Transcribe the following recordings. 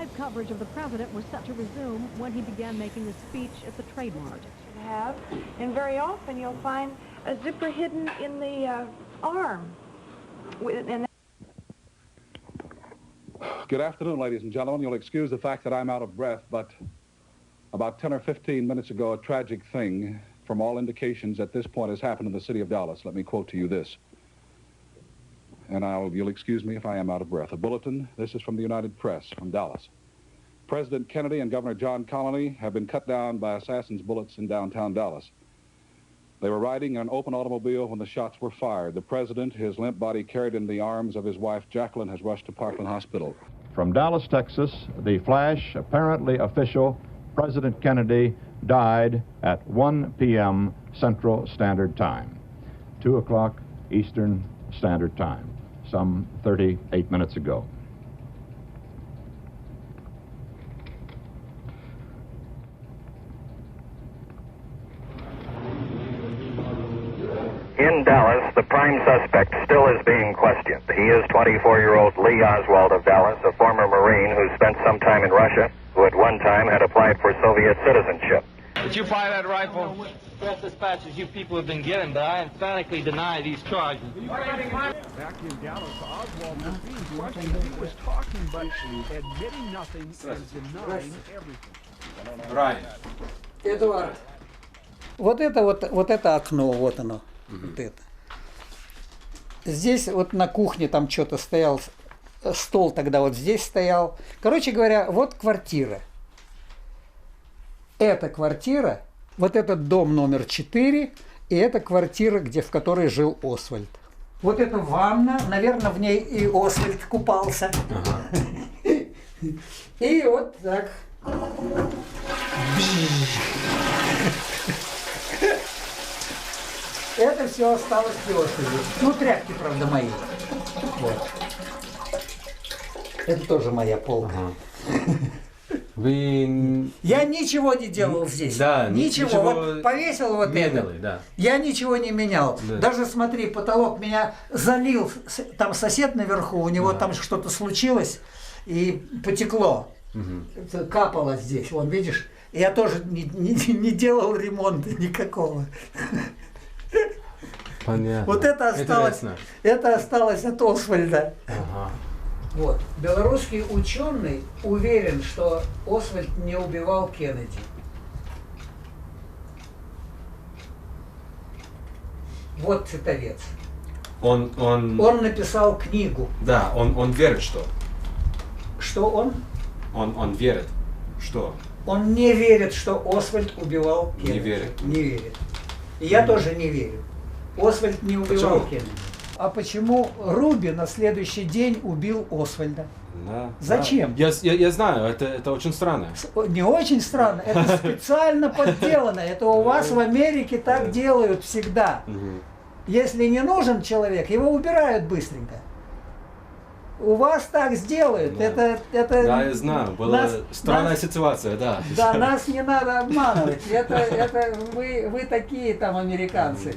Live coverage of the president was set to resume when he began making a speech at the Trade Mart. And very often you'll find a zipper hidden in the arm. Good afternoon, ladies and gentlemen. You'll excuse the fact that I'm out of breath, but about 10 or 15 minutes ago, a tragic thing, from all indications at this point, has happened in the city of Dallas. Let me quote to you this. And you'll excuse me if I am out of breath. A bulletin, this is from the United Press, from Dallas. President Kennedy and Governor John Connally have been cut down by assassins' bullets in downtown Dallas. They were riding in an open automobile when the shots were fired. The president, his limp body carried in the arms of his wife, Jacqueline, has rushed to Parkland Hospital. From Dallas, Texas, the flash, apparently official, President Kennedy died at 1 p.m. Central Standard Time, 2 o'clock Eastern Standard Time, some 38 minutes ago. In Dallas, the prime suspect still is being questioned. He is 24-year-old Lee Oswald of Dallas, a former Marine who spent some time in Russia, who at one time had applied for Soviet citizenship. Did you fire that rifle? Press dispatches you people have been getting, but I emphatically deny these charges. Back in Dallas, Oswald was being questioned. He was talking, but admitting nothing and denying everything. Right. Эдуард, вот это окно, вот оно, вот это. Здесь вот на кухне там что-то стоял, стол тогда вот здесь стоял. Короче говоря, вот квартира. Это квартира, вот этот дом номер 4, и это квартира, в которой жил Освальд. Вот это ванна, наверное, в ней и Освальд купался. Ага. И вот так. Это все осталось в Освальде. Ну, тряпки, правда, мои. Вот. Это тоже моя полка. Ага. Вы... Я ничего не делал здесь. Да, ничего. Вот повесил вот меняли, это. Да. Я ничего не менял. Да. Даже смотри, потолок меня залил. Там сосед наверху, у него там что-то случилось и потекло. Угу. Капало здесь, вон, видишь? Я тоже не делал ремонта никакого. Понятно. Вот это осталось от Освальда. Ага. Вот. Белорусский ученый уверен, что Освальд не убивал Кеннеди. Вот цитовец. Он написал книгу. Да, он верит, что? Что он? Он верит, что? Он не верит, что Освальд убивал Кеннеди. Не верит. Не верит. И я тоже не верю. Освальд не убивал Кеннеди. А почему Руби на следующий день убил Освальда? Да, Зачем? Да. Я знаю, это очень странно. Не очень странно, это специально подделано. Это у вас в Америке так делают всегда. Если не нужен человек, его убирают быстренько. У вас так сделают. Да. Это да, я знаю. Была странная ситуация, да. Да, нас не надо обманывать. Это вы такие там американцы.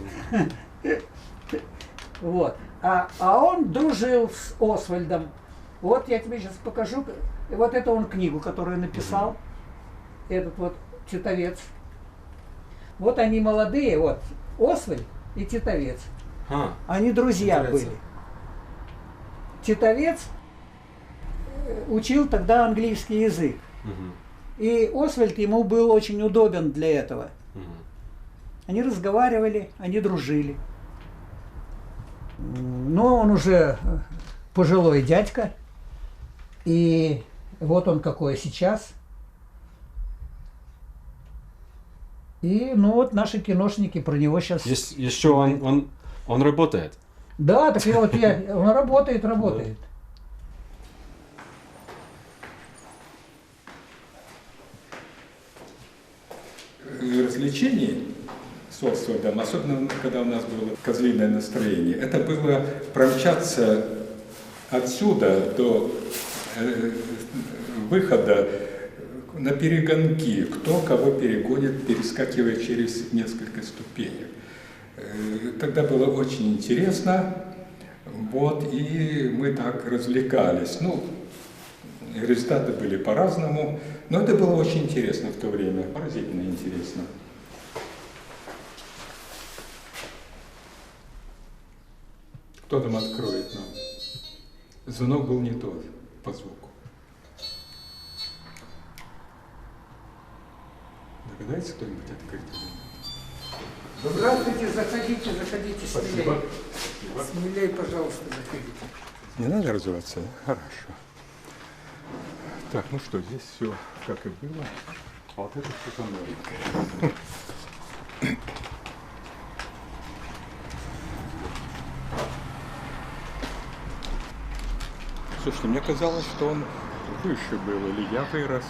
Вот. А он дружил с Освальдом. Вот я тебе сейчас покажу. Вот это он книгу, которую написал. Этот вот Титовец. Вот они молодые, вот Освальд и Титовец. Они друзья были. Титовец учил тогда английский язык. И Освальд ему был очень удобен для этого. Они разговаривали, они дружили. Но он уже пожилой дядька. И вот он какой сейчас. И ну вот наши киношники про него сейчас... Еще он работает. Да, так вот он работает. Развлечений с Освальдом, особенно когда у нас было козлиное настроение, это было промчаться отсюда до выхода на перегонки, кто кого перегонит, перескакивая через несколько ступенек. Тогда было очень интересно, вот, и мы так развлекались. Ну, результаты были по-разному, но это было очень интересно в то время, поразительно интересно. Кто там откроет нам? Звонок был не тот по звуку. Догадается кто-нибудь открыть? Здравствуйте, заходите, заходите, смелее. Спасибо. Смелее, пожалуйста, заходите. Не надо разуваться? Хорошо. Так, ну что, здесь все как и было. А вот это что-то новенькое. Слушайте, мне казалось, что он выше был, или я вырос.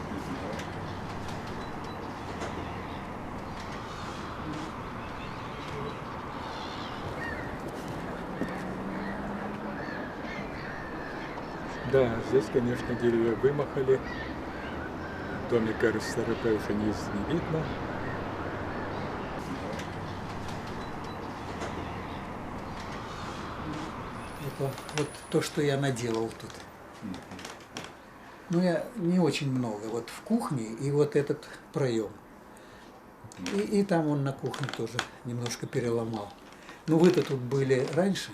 Не знаю. Да, здесь, конечно, деревья вымахали. Домика РСРП уже не видно. Это вот то, что я наделал тут. Ну, я не очень много. Вот в кухне и вот этот проем. И там он на кухне тоже немножко переломал. Ну, вы-то тут были раньше.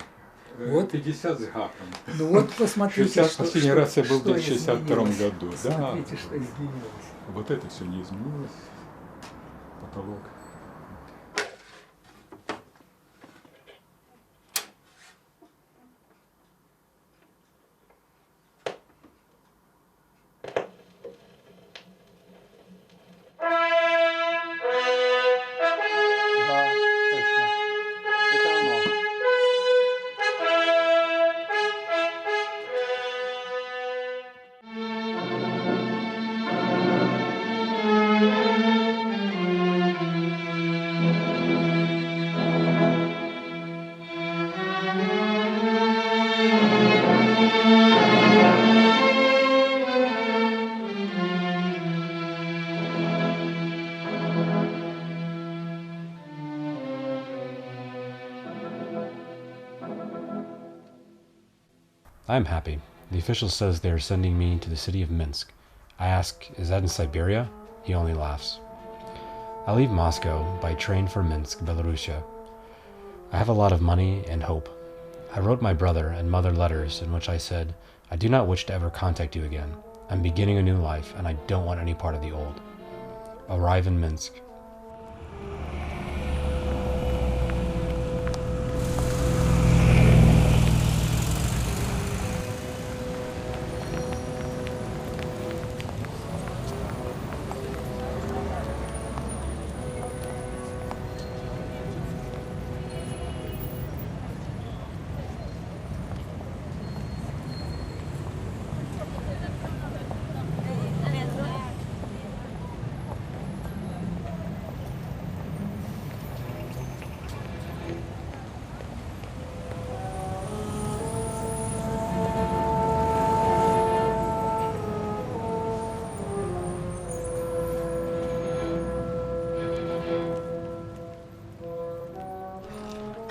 Вот. 50 с гаком. Ну вот посмотрите, 60, последний раз я был в что 62 году. Да. Смотрите, что изменилось. Вот это все не изменилось. Потолок. I'm happy. The official says they are sending me to the city of Minsk. I ask, is that in Siberia? He only laughs. I leave Moscow by train for Minsk, Belarusia. I have a lot of money and hope. I wrote my brother and mother letters in which I said, I do not wish to ever contact you again. I'm beginning a new life and I don't want any part of the old. Arrive in Minsk.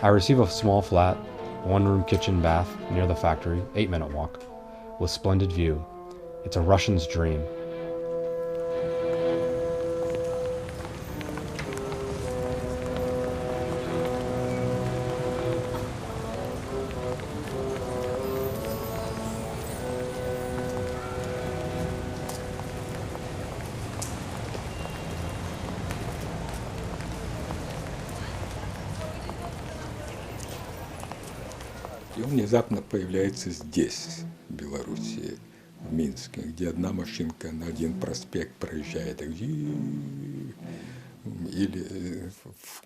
I receive a small flat, one-room kitchen bath near the factory, 8-minute walk, with splendid view. It's a Russian's dream. И он внезапно появляется здесь, в Белоруссии, в Минске, где одна машинка на один проспект проезжает, или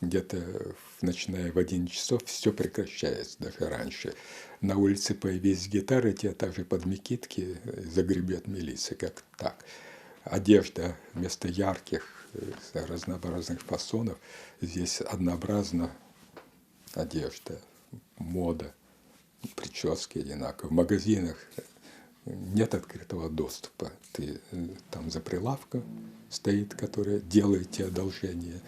где-то начиная в 11 часов все прекращается, даже раньше. На улице появились гитары, те также под Микитки загребет милиция, как так. Одежда вместо ярких, разнообразных фасонов, здесь однообразна одежда, мода. Прически одинаковые. В магазинах нет открытого доступа. Ты там за прилавком стоит, который делает тебе одолжение.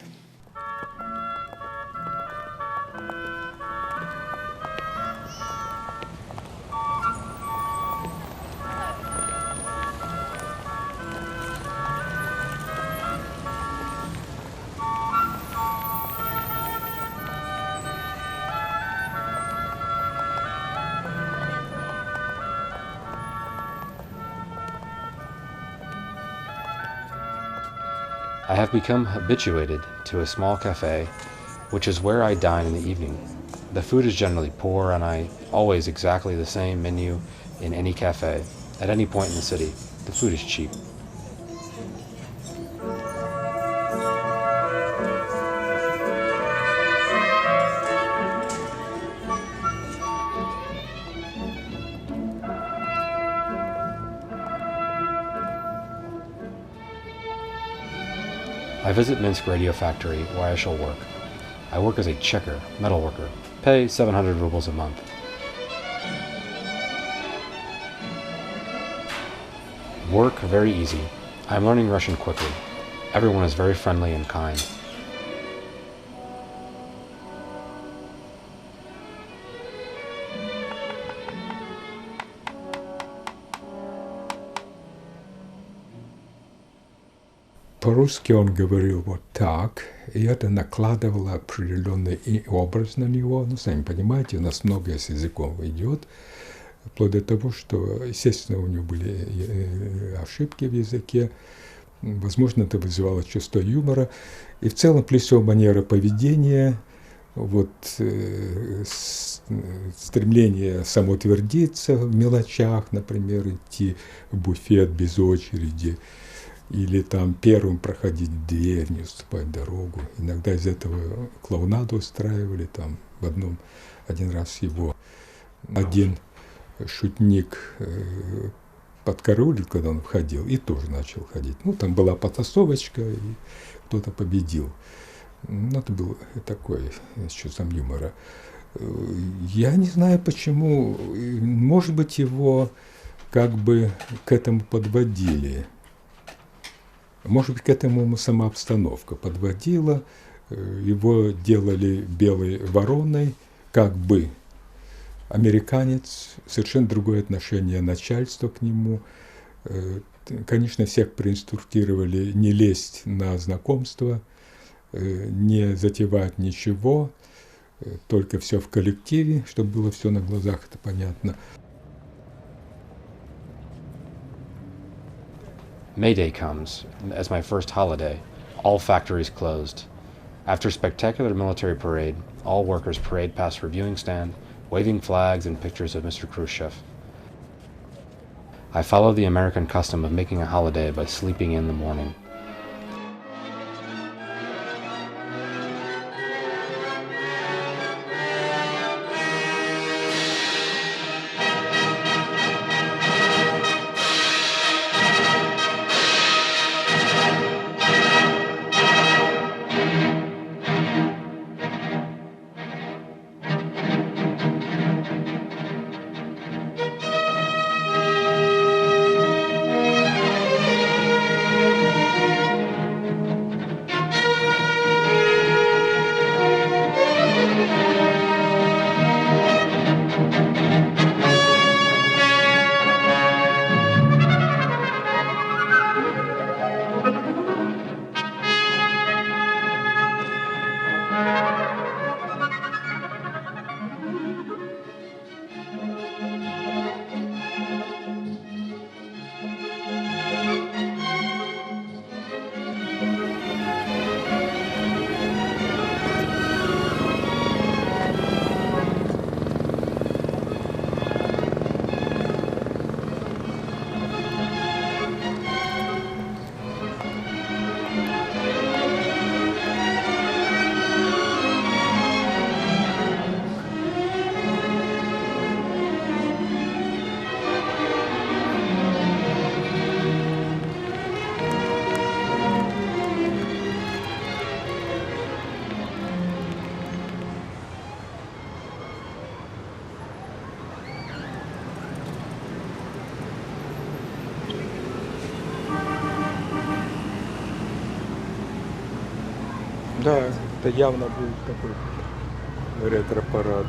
I have become habituated to a small cafe, which is where I dine in the evening. The food is generally poor, and I always exactly the same menu in any cafe, at any point in the city. The food is cheap. I visit Minsk Radio Factory, where I shall work. I work as a checker, metal worker. Pay 700 rubles a month. Work very easy. I am learning Russian quickly. Everyone is very friendly and kind. По-русски он говорил вот так, и это накладывало определенный образ на него. Ну, сами понимаете, у нас многое с языком идет, вплоть до того, что, естественно, у него были ошибки в языке, возможно, это вызывало чувство юмора, и в целом, плюс его манера поведения, вот стремление самоутвердиться в мелочах, например, идти в буфет без очереди, или там первым проходить в дверь, не уступать дорогу. Иногда из этого клоунаду устраивали, там один раз его один шутник подкараулил, когда он входил, и тоже начал ходить. Ну, там была потасовочка, и кто-то победил. Ну, это было такое, с чувством юмора. Я не знаю почему, может быть, его как бы к этому подводили. Может быть, к этому сама обстановка подводила, его делали белой вороной, как бы американец, совершенно другое отношение начальства к нему. Конечно, всех проинструктировали не лезть на знакомство, не затевать ничего, только все в коллективе, чтобы было все на глазах, это понятно. May Day comes, as my first holiday. All factories closed. After spectacular military parade, all workers parade past reviewing stand, waving flags and pictures of Mr. Khrushchev. I follow the American custom of making a holiday by sleeping in the morning. Да, это явно будет такой ретро-парад.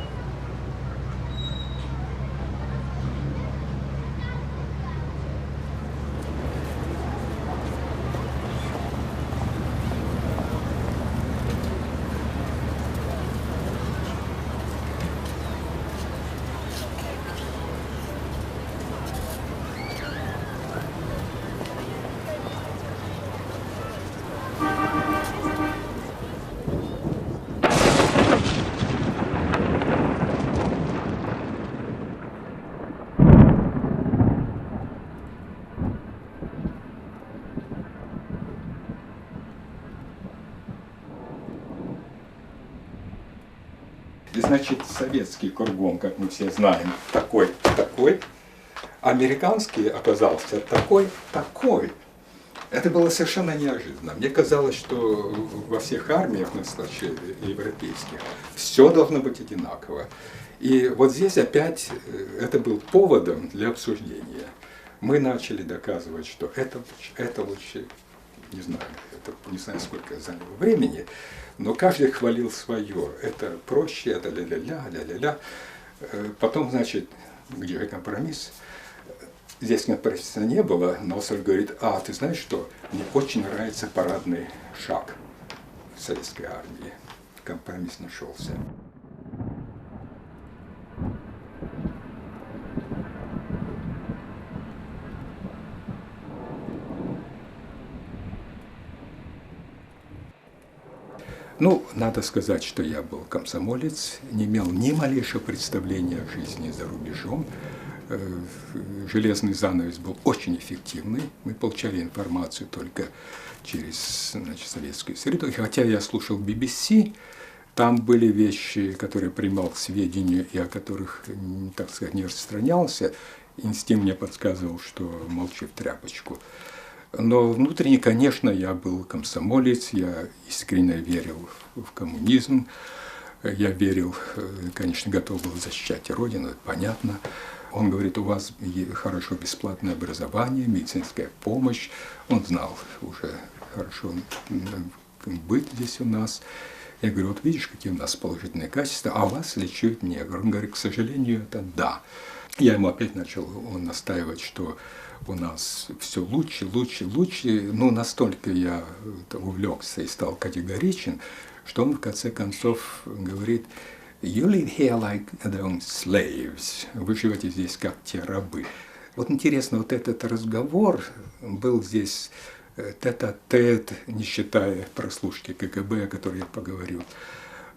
значит, советский кругом, как мы все знаем, такой. Американский оказался такой. Это было совершенно неожиданно. Мне казалось, что во всех армиях, на случае европейских, все должно быть одинаково. И вот здесь опять это был поводом для обсуждения. Мы начали доказывать, что это лучше, не знаю, сколько заняло времени, но каждый хвалил свое. Это проще, это ля-ля-ля. Потом, значит, где же компромисс? Здесь компромисса не было, но Освальд говорит, ты знаешь что, мне очень нравится парадный шаг в советской армии. Компромисс нашелся. Ну, надо сказать, что я был комсомолец, не имел ни малейшего представления о жизни за рубежом. Железный занавес был очень эффективный. Мы получали информацию только через, значит, советскую среду. И хотя я слушал BBC, там были вещи, которые принимал к сведению и о которых, так сказать, не распространялся. Инстинкт мне подсказывал, что молчи в тряпочку. Но внутренне, конечно, я был комсомолец, я искренне верил в коммунизм, я верил, конечно, готов был защищать Родину, это понятно. Он говорит, у вас хорошо бесплатное образование, медицинская помощь. Он знал уже хорошо быть здесь у нас. Я говорю, вот видишь, какие у нас положительные качества, а вас лечат негр. Он говорит, к сожалению, это да. Я ему опять начал настаивать, что у нас все лучше. Ну, настолько я увлекся и стал категоричен, что он в конце концов говорит, you live here like slaves. Вы живете здесь как те рабы. Вот интересно, вот этот разговор был здесь тет-а-тет, не считая прослушки КГБ, о которой я поговорю,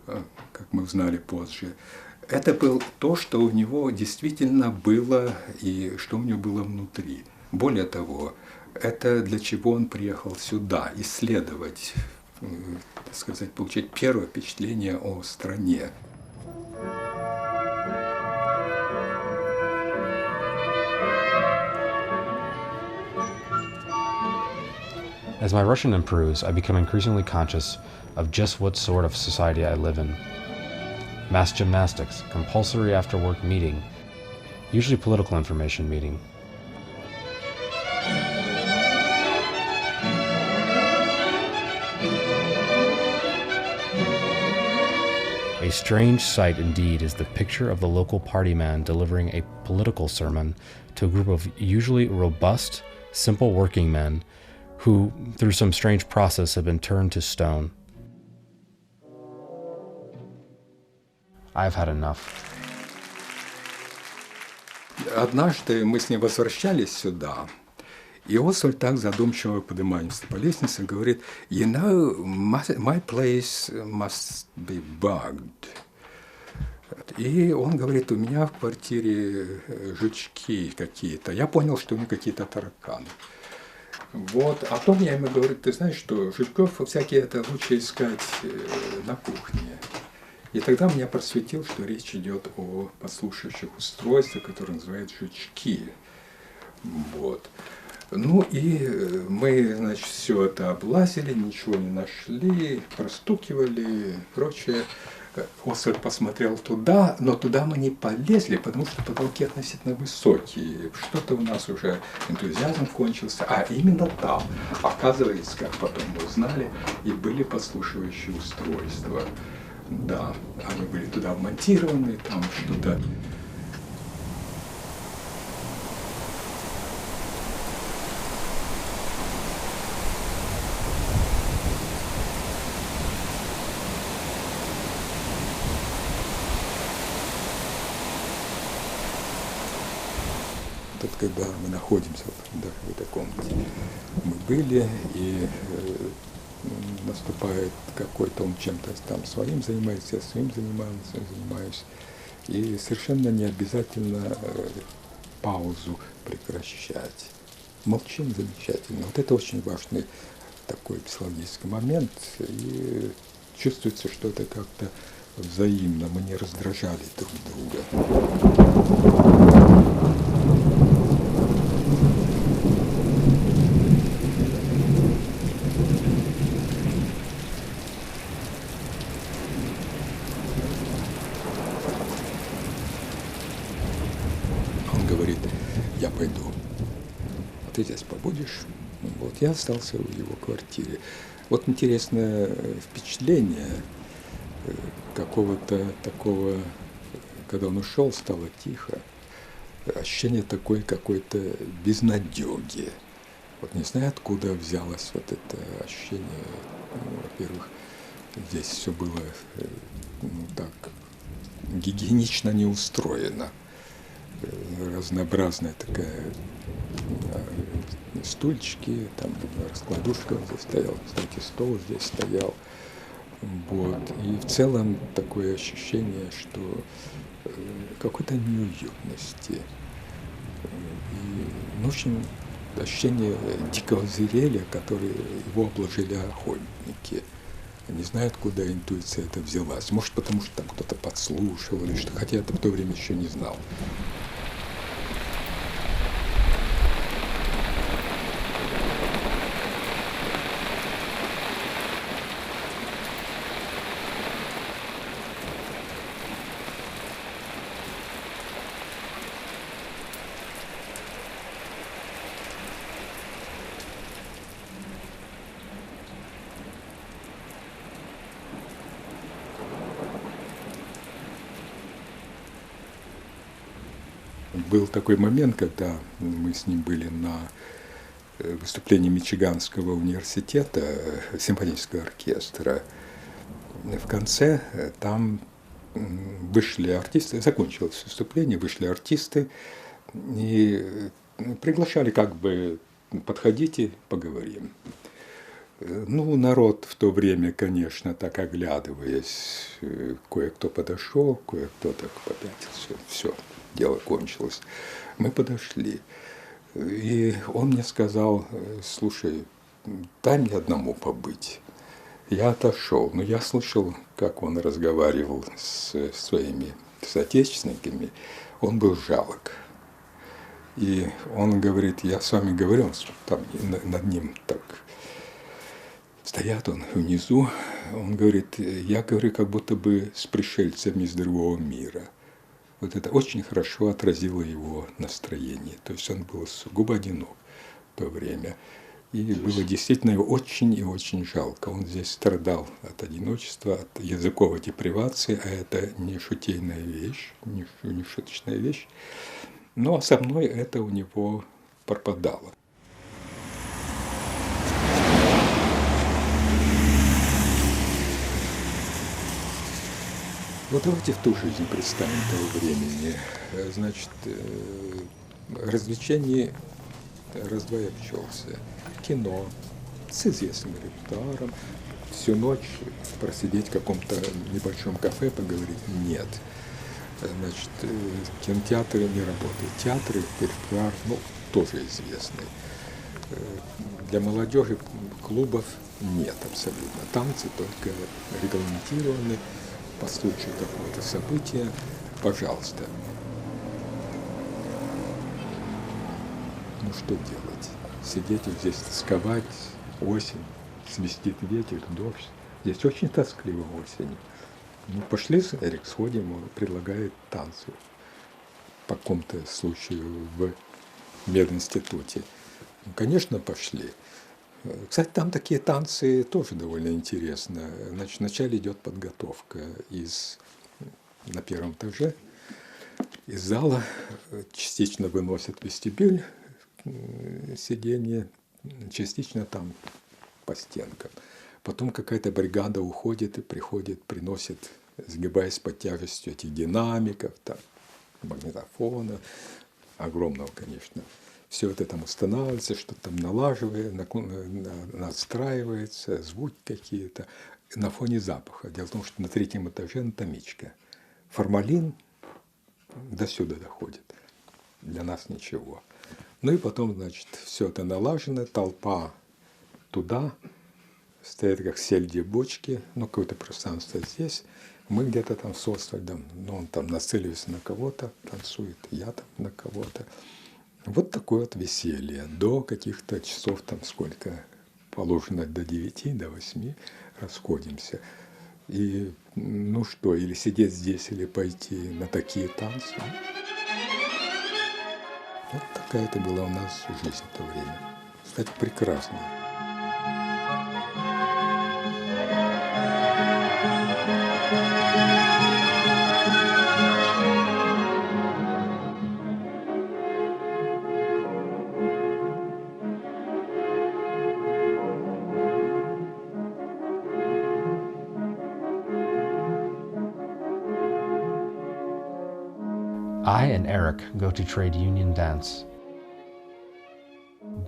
как мы узнали позже. Это было то, что у него действительно было и что у него было внутри. Более того, это для чего он приехал сюда, исследовать, так сказать, получить первое впечатление о стране. As my Russian improves, I become increasingly conscious of just what sort of society I live in. Mass gymnastics, compulsory after-work meeting, usually political information meeting. A strange sight indeed is the picture of the local party man delivering a political sermon to a group of usually robust, simple working men who, through some strange process, have been turned to stone. I've had enough. Однажды мы с ним возвращались сюда, и Освальд так задумчиво поднимается по лестнице, говорит, you know, my place must be bugged. И он говорит, у меня в квартире жучки какие-то. Я понял, что у него какие-то тараканы. Вот. А то мне ему говорит, ты знаешь, что жучков всякие это лучше искать на кухне. И тогда меня просветил, что речь идет о подслушивающих устройствах, которые называют жучки. Вот. Ну и мы, значит, все это облазили, ничего не нашли, простукивали и прочее. Освальд посмотрел туда, но туда мы не полезли, потому что потолки относительно высокие. Что-то у нас уже энтузиазм кончился, а именно там, оказывается, как потом мы узнали, и были подслушивающие устройства. Да, они были туда вмонтированы, там что-то. Тут, когда мы находимся даже в этой комнате, мы были, и наступает какой-то, он чем-то там своим занимается, я своим занимаюсь. И совершенно не обязательно паузу прекращать. Молчим замечательно. Вот это очень важный такой психологический момент. И чувствуется, что это как-то взаимно, мы не раздражали друг друга. Он говорит, я пойду. Ты здесь побудешь? Вот, я остался в его квартире. Вот интересное впечатление какого-то такого, когда он ушел, стало тихо. Ощущение такой какой-то безнадеги. Вот не знаю, откуда взялось вот это ощущение. Во-первых, здесь все было так гигиенично не устроено. Разнообразная такая стульчики, там раскладушка здесь стояла, кстати, стол здесь стоял. Вот. И в целом такое ощущение, что какой-то неуютности. И, в общем, ощущение дикого зверя, которое его обложили охотники. Не знаю, откуда интуиция это взялась. Может, потому что там кто-то подслушивал или что, хотя я это в то время еще не знал. Был такой момент, когда мы с ним были на выступлении Мичиганского университета, симфонического оркестра. В конце там вышли артисты, закончилось выступление, вышли артисты и приглашали как бы подходите, поговорим. Ну, народ в то время, конечно, так оглядываясь, кое-кто подошел, кое-кто так попятился, все. Дело кончилось. Мы подошли, и он мне сказал, слушай, дай мне одному побыть. Я отошел, но я слышал, как он разговаривал с своими соотечественниками, он был жалок. И он говорит, я с вами говорил, там над ним так стоят он внизу, он говорит, я говорю, как будто бы с пришельцами из другого мира. Вот это очень хорошо отразило его настроение. То есть он был сугубо одинок в то время. И было действительно его очень и очень жалко. Он здесь страдал от одиночества, от языковой депривации, а это не шутейная вещь, не шуточная вещь. Но со мной это у него пропадало. Вот давайте в ту жизнь представим того времени. Значит, развлечений раз-два и обчелся. Кино с известным репертуаром. Всю ночь просидеть в каком-то небольшом кафе, поговорить нет. Значит, кинотеатры не работают. Театры, репертуар, ну, тоже известный. Для молодежи клубов нет абсолютно. Танцы только регламентированы. По случаю какого-то события, пожалуйста. Ну что делать? Сидеть вот здесь, тосковать, осень, свистит ветер, дождь. Здесь очень тоскливо осенью. Ну, пошли, Эрик, сходим, он предлагает танцы по какому-то случаю в мединституте. Ну, конечно, пошли. Кстати, там такие танцы тоже довольно интересно. Значит, вначале идет подготовка на первом этаже. Из зала частично выносят в вестибюль сиденье, частично там по стенкам. Потом какая-то бригада уходит и приходит, приносит, сгибаясь под тяжестью этих динамиков, там, магнитофона, огромного, конечно. Все это там устанавливается, что-то там налаживается, настраивается, звуки какие-то на фоне запаха. Дело в том, что на третьем этаже анатомичка. Формалин до сюда доходит. Для нас ничего. Ну и потом, значит, все это налажено, толпа туда, стоят как сельди бочки, ну какое-то пространство здесь, Мы где-то там с Освальдом, ну, он там нацеливается на кого-то, танцует, я там на кого-то. Вот такое вот веселье. До каких-то часов, там сколько положено, до 9, до 8 расходимся. И ну что, или сидеть здесь, или пойти на такие танцы. Вот такая это была у нас жизнь в то время. Кстати, прекрасная. I and Eric go to trade union dance.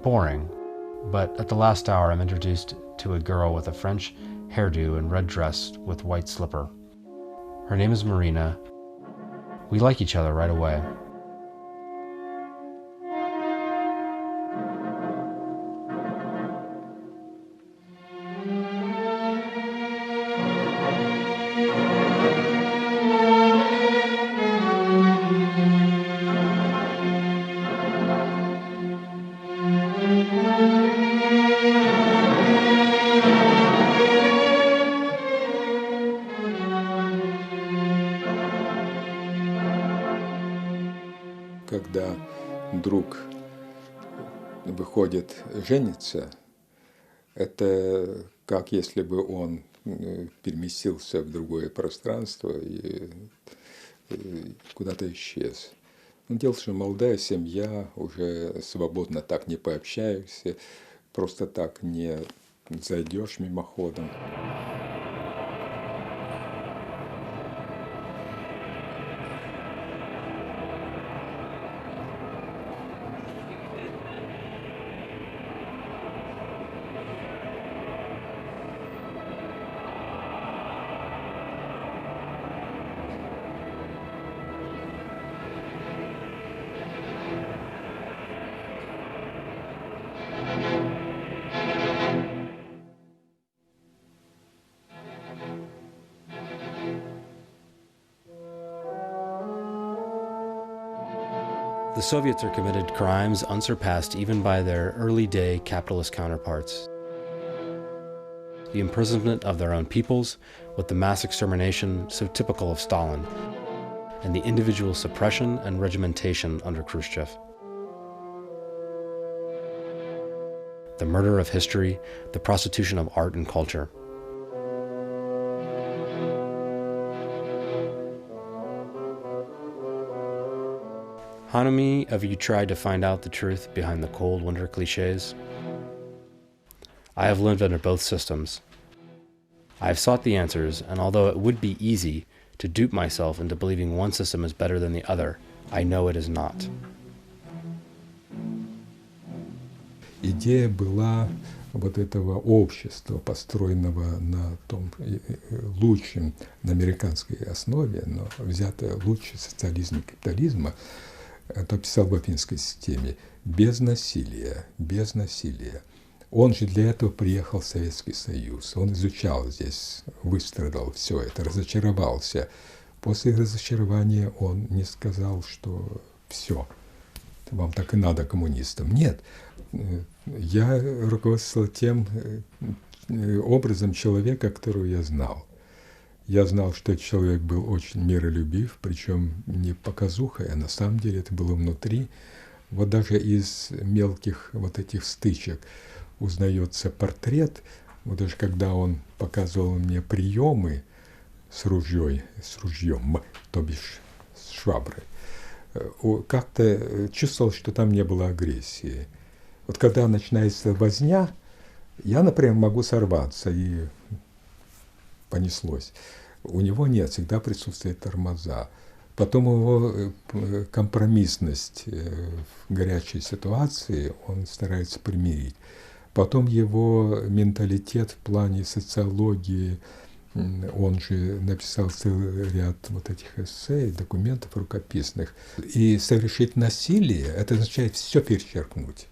Boring, but at the last hour I'm introduced to a girl with a French hairdo and red dress with white slipper. Her name is Marina. We like each other right away. Когда друг выходит жениться, это как если бы он переместился в другое пространство и куда-то исчез. Ну, дело, что молодая семья, уже свободно так не пообщаешься, просто так не зайдешь мимоходом. The Soviets are committed crimes unsurpassed even by their early-day capitalist counterparts. The imprisonment of their own peoples, with the mass extermination so typical of Stalin, and the individual suppression and regimentation under Khrushchev. The murder of history, the prostitution of art and culture. How many of you tried to find out the truth behind the cold winter cliches? I have lived under both systems. I have sought the answers, and although it would be easy to dupe myself into believing one system is better than the other, I know it is not. Идея была вот этого общества, построенного на том лучшем, на американской основе, но взятое лучше социализма и капитализма, это писал в Афинской системе, без насилия, без насилия. Он же для этого приехал в Советский Союз, он изучал здесь, выстрадал все это, разочаровался. После разочарования он не сказал, что все, вам так и надо коммунистам. Нет, я руководствовал тем образом человека, которого я знал. Я знал, что этот человек был очень миролюбив, причем не показухой, а на самом деле это было внутри. Вот даже из мелких вот этих стычек узнается портрет, вот даже когда он показывал мне приемы с ружьем, то бишь с шваброй, как-то чувствовал, что там не было агрессии. Вот когда начинается возня, я, например, могу сорваться, и понеслось. У него нет, всегда присутствуют тормоза. Потом его компромиссность в горячей ситуации, он старается примирить. Потом его менталитет в плане социологии, он же написал целый ряд вот этих эссе, документов рукописных. И совершить насилие, это означает все перечеркнуть.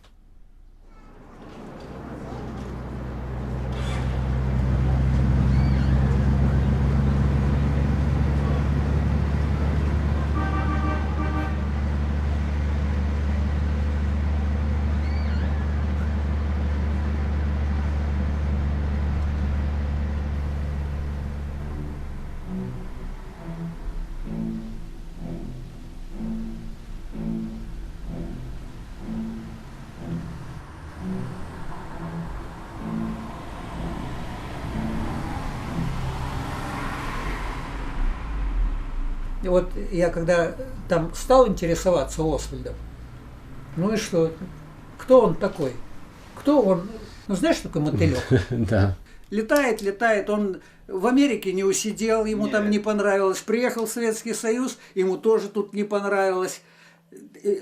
И вот я когда там стал интересоваться Освальдом, ну и что? Кто он такой? Кто он? Ну знаешь, что такое мотылек? Да. Летает, он в Америке не усидел, ему там не понравилось. Приехал в Советский Союз, ему тоже тут не понравилось.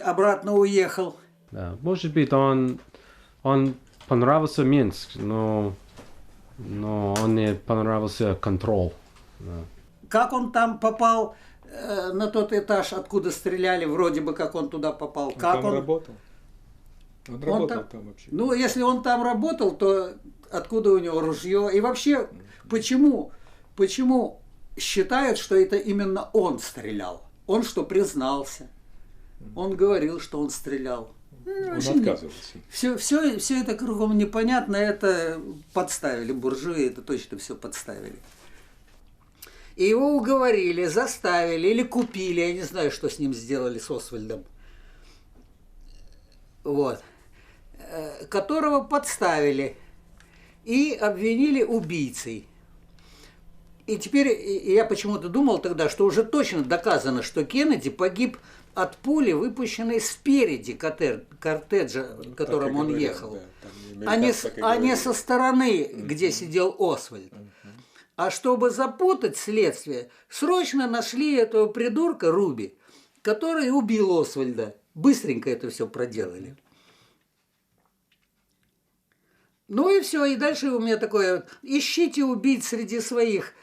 Обратно уехал. Да. Может быть, он понравился Минск, но он не понравился контроль. Да. Как он там попал на тот этаж, откуда стреляли, вроде бы как он туда попал. Как он работал. Он работал там вообще. Ну, если он там работал, то откуда у него ружье? И вообще, почему считают, что это именно он стрелял? Он что, признался? Он говорил, что он стрелял. Он отказывался. Все это кругом непонятно, это подставили, буржуи это точно все подставили. И его уговорили, заставили или купили, я не знаю, что с ним сделали, с Освальдом. Вот. Которого подставили и обвинили убийцей. И теперь я почему-то думал тогда, что уже точно доказано, что Кеннеди погиб от пули, выпущенной спереди кортеджа, в котором он ехал, да, а не со стороны, где сидел Освальд. А чтобы запутать следствие, срочно нашли этого придурка Руби, который убил Освальда. Быстренько это все проделали. Ну и все, и дальше у меня такое: ищите убийц среди своих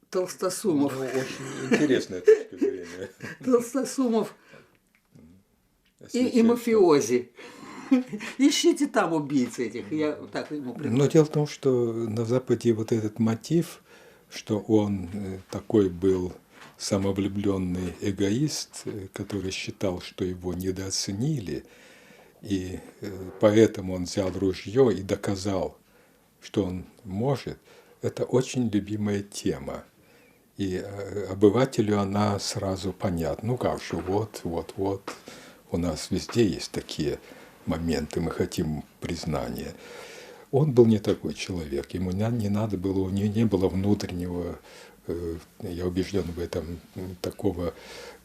толстосумов. Ну, очень интересная точка зрения. Толстосумов и мафиози. Ищите там убийц этих. Я так ему предложил. Но дело в том, что на Западе вот этот мотив, что он такой был самовлюбленный эгоист, который считал, что его недооценили, и поэтому он взял ружье и доказал, что он может, это очень любимая тема. И обывателю она сразу понятна. Ну как же, вот, у нас везде есть такие моменты, мы хотим признания. Он был не такой человек, ему не надо было, у него не было внутреннего, я убежден в этом, такого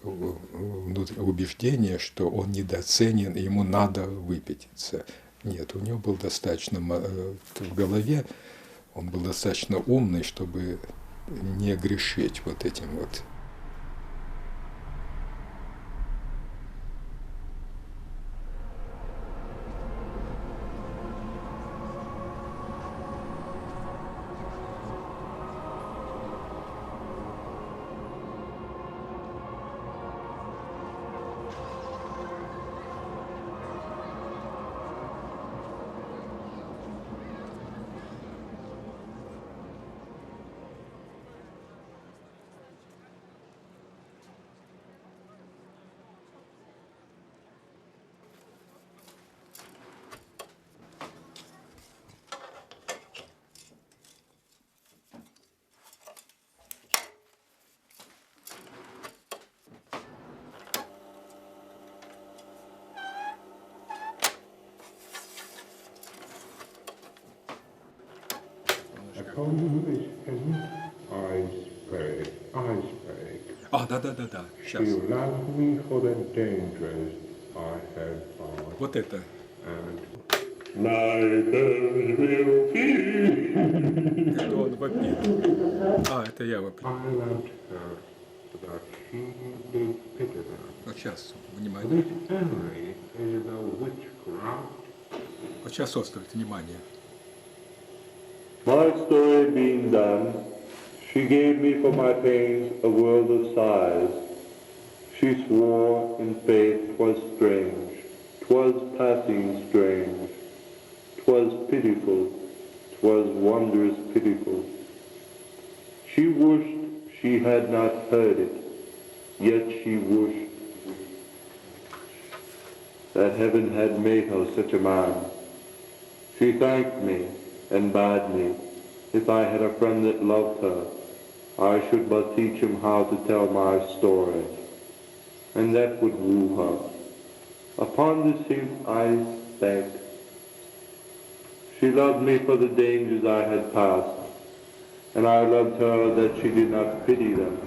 убеждения, что он недооценен, и ему надо выпятиться. Нет, у него был достаточно в голове, он был достаточно умный, чтобы не грешить вот этим вот. А, да. Сейчас. Вот это. Это он вопит. А, это я вопил. Вот сейчас, внимание. Вот сейчас острое внимание. My story being done, she gave me for my pains a world of sighs. She swore in faith 'twas strange, 'twas passing strange. 'Twas pitiful, 'twas wondrous pitiful. She wished she had not heard it, yet she wished that heaven had made her such a man. She thanked me and bade me, if I had a friend that loved her, I should but teach him how to tell my story, and that would woo her. Upon this hint I begged. She loved me for the dangers I had passed, and I loved her that she did not pity them.